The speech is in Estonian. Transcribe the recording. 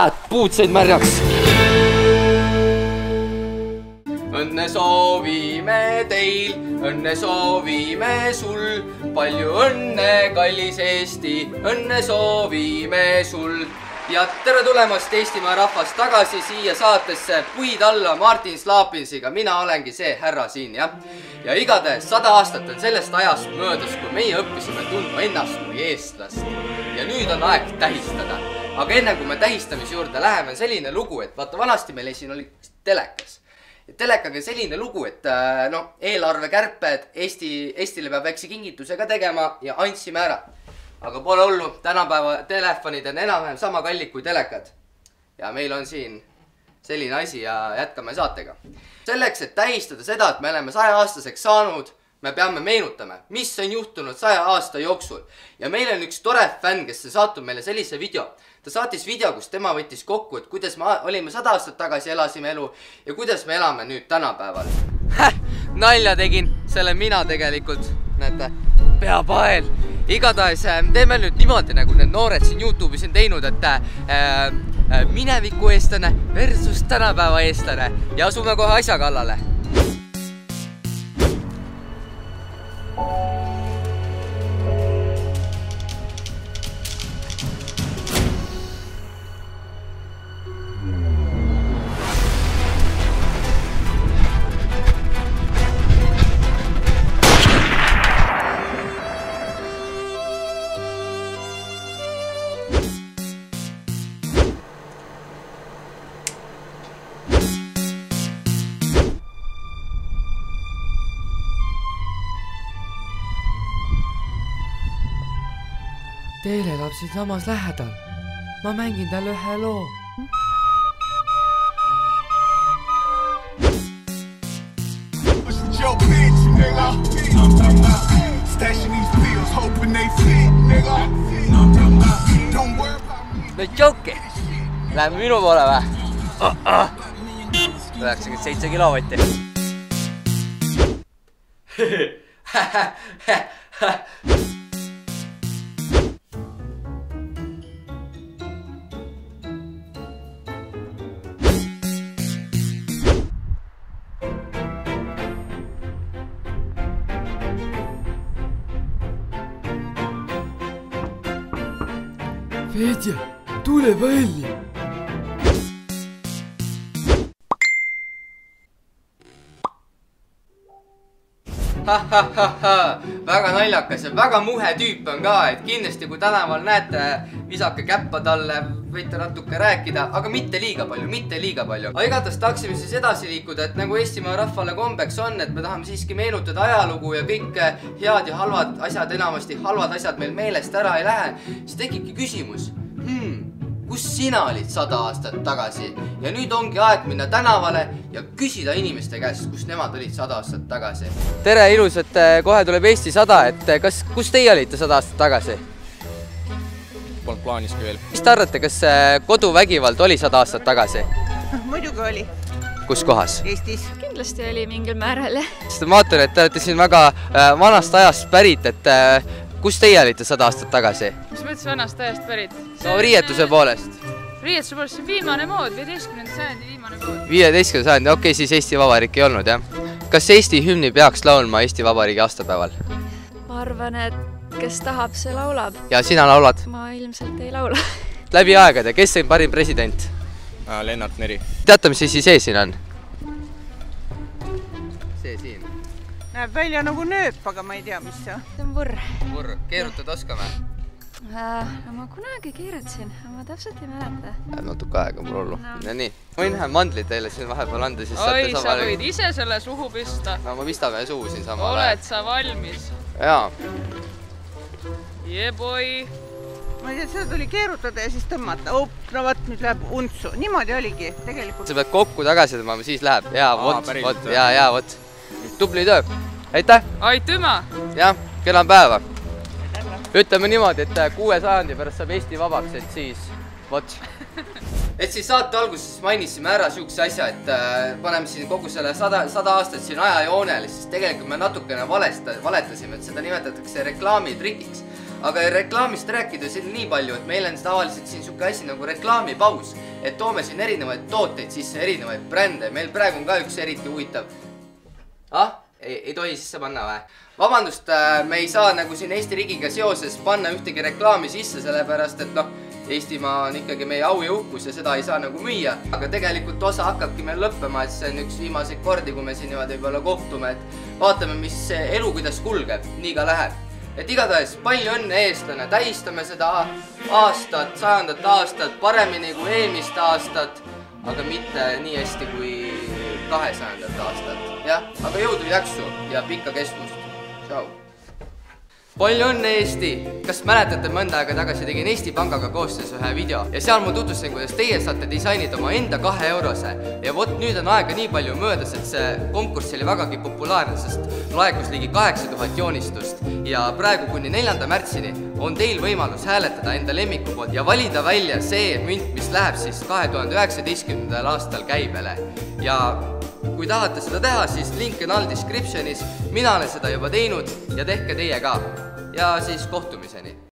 kurat, puud said märjaks. Õnne soovime teil, õnne soovime sul, palju õnne, kallis Eesti, õnne soovime sul. Ja tere tulemast Eestimaa rahvast tagasi siia saatesse Puid alla Martin Slaapinsiga. Mina olengi see härra siin, jah. Ja igatahes 100 aastat on sellest ajast möödas, kui meie õppisime tundma ennast kui eestlast. Ja nüüd on aeg tähistada. Aga enne kui me tähistamise juurde läheme, on selline lugu, et vaata vanasti meil siin oli telekas. Telekaga selline lugu, et eelarvekärped Eestile peab väikse kingituse ka tegema ja andsime ära. Aga pole hullu, tänapäeva telefonid on enam-vähem sama kallid kui telekad. Ja meil on siin selline asi ja jätkame saatega. Selleks, et tähistada seda, et me oleme 100-aastaseks saanud, me peame meenutama, mis on juhtunud 100 aasta jooksul. Ja meil on üks tore fänn, kes saatub meile sellise video. Ta saatis video, kus tema võttis kokku, et kuidas me olime 100 aastat tagasi, elasime elu ja kuidas me elame nüüd tänapäeval. Nalja tegin, selle mina tegelikult, näete, peapael. Igatahes teeme nüüd niimoodi, nagu need noored siin YouTube'is on teinud, et mineviku eestlane versus tänapäeva eestlane ja asume kohe asja kallale. Teele elab siin samas lähedal. Ma mängin talle ühe loo. No joke! Läheme minu poole või? 97 kilovatti. Fedja, tule välja! Väga naljakas ja väga muhe tüüp on ka, et kindlasti kui tänaval näete, visake käppa talle, võite natuke rääkida, aga mitte liiga palju, mitte liiga palju. Aga igatahes tahaksime siis edasi liikuda, et nagu Eestimaa rahvale kombeks on, et me tahame siiski meenutada ajalugu ja kõik head ja halvad asjad, enamasti halvad asjad meil meelest ära ei lähe, siis tekibki küsimus, kus sina olid 100 aastat tagasi ja nüüd ongi aeg minna tänavale ja küsida inimeste käest, kus nemad olid 100 aastat tagasi. Tere, ilus, et kohe tuleb Eesti 100, et kus teie olite 100 aastat tagasi? Polnud plaaniski veel. Mis te arvate, kas koduvägivald oli 100 aastat tagasi? Muidugi oli. Kus kohas? Eestis. Kindlasti oli mingil määral, jah. Sest ma vaatan, et te olete siin väga vanast ajast pärit, et kus teie olite 100 aastat tagasi? Mis mõttes vanast ajast pärit? No riietuse poolest. Riietuse poolest, see on viimane mood, 15. sajandi viimane mood. 15. sajandi, okei, siis Eesti Vabariik ei olnud, jah. Kas Eesti hümni peaks laulma Eesti Vabariigi aastapäeval? Ma arvan, et kes tahab, see laulab. Ja sina laulad? Ma ilmselt ei laula. Läbi aegade, kes on parim president? Lennart Meri. Teate, mis see siin on? See siin. Näeb välja nagu nööp, aga ma ei tea, mis see. See on võrr. Võrr. Keerutad oskame? No ma kunagi keerutasin, aga ma täpselt ei mäleta. Natuke aega mul hullu. Ja nii. Võin ühe mandli teile siin vahepeal anda, siis saate oi, sa võid ise selle suhu pista. No ma pistame suhu siin samal ajal. Oled sa valmis? Jaa. Jeboi. Ma ei tea, seda tuli keerutada ja siis tõmmata. No võt, nüüd läheb untsu. Niimoodi oligi tegelikult. Sa pead kokku tagasi tõmbama, siis läheb. Jaa, vot. Jaa, vot. Tubli töö. Aitäh! Aitüma! Jah, kena päeva. Ütleme niimoodi, et 6 sajandi pärast saab Eesti vabaks, et siis, vot. Et siis saate alguses mainisime ära siukse asja, et paneme siin kogu selle 100 aastat siin ajajoonele, siis tegelikult me natukene valetasime, et seda nimetatakse reklaamitrikiks. Aga reklaamist rääkida siin nii palju, et meil on tavaliselt siin siuke asi nagu reklaamipaus. et toome siin erinevaid tooteid sisse, erinevaid brände. Meil praegu on ka üks eriti huvitav. Ei tohi sisse panna või? Vabandust, me ei saa nagu siin Eesti riigiga seoses panna ühtegi reklaami sisse, sellepärast et Eestimaa on ikkagi meie au ja uhkus ja seda ei saa nagu müüa. Aga tegelikult osa hakkabki meil lõppema, et see on üks viimaseid kordi, kui me siin niimoodi võib-olla kohtume, et vaatame, mis elu kuidas kulgeb, nii ka läheb. Et igatahes palju õnne eestlane, tähistame seda aastat, 100. aastat paremini kui eelmist aastat, aga mitte nii hästi kui 200. aastat. Jah, aga jõudu, jaksu ja pikka kestmust. Tšau! Palju õnne Eesti! Kas mäletate, mõnda aega tagasi tegin Eesti Pangaga koostöös ühe video ja seal ma tutvustasin, kuidas teie saate disainida oma enda 2 eurose ja vot nüüd on aega nii palju möödas, et see konkurss oli vägagi populaarne, sest laekus ligi 8000 joonistust ja praegu kuni 4. märtsini on teil võimalus hääletada enda lemmiku poolt ja valida välja see münt, mis läheb siis 2019. aastal käibele. Ja kui tahate seda teha, siis link on all descriptionis, mina olen seda juba teinud ja tehke teie ka. Ja siis kohtumiseni!